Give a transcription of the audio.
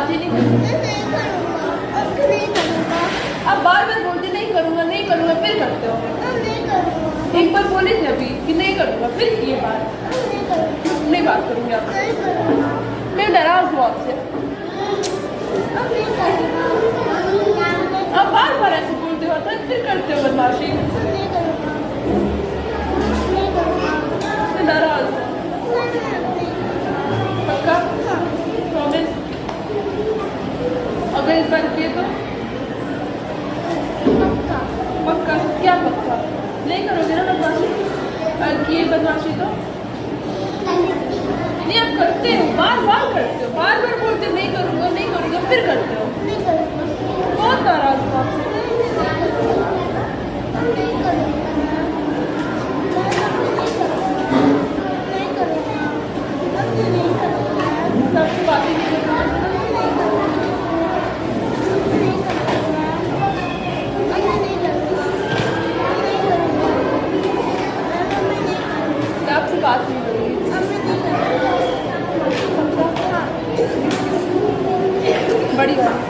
बात ही नहीं करती। अब बार बार बोलते नहीं करूँगा नहीं करूँगा, फिर करते हो। एक बार बोली थी अभी कि नहीं करूँगा, फिर किए बात नहीं बात करूँगी आपसे। मैं नाराज हूँ आपसे। अब बार बार ऐसे बोलते हो तो फिर करते हो बदमाशी। मैं नाराज हूँ। पक्का? प्रॉमिस? अगर इस बार किए तो पक्का? क्या पक्का? नहीं करोगे ना बदमाशी? और किए बदमाशी तो नहीं, आप करते हो, बार बार करते हो, बार बार बोलते हो नहीं करूँगा नहीं करूँगा, फिर करते हो। बहुत नाराज हूँ आपसे। सबसे बात ही नहीं करना। आपसे बात नहीं करूँगी। बड़ी बात।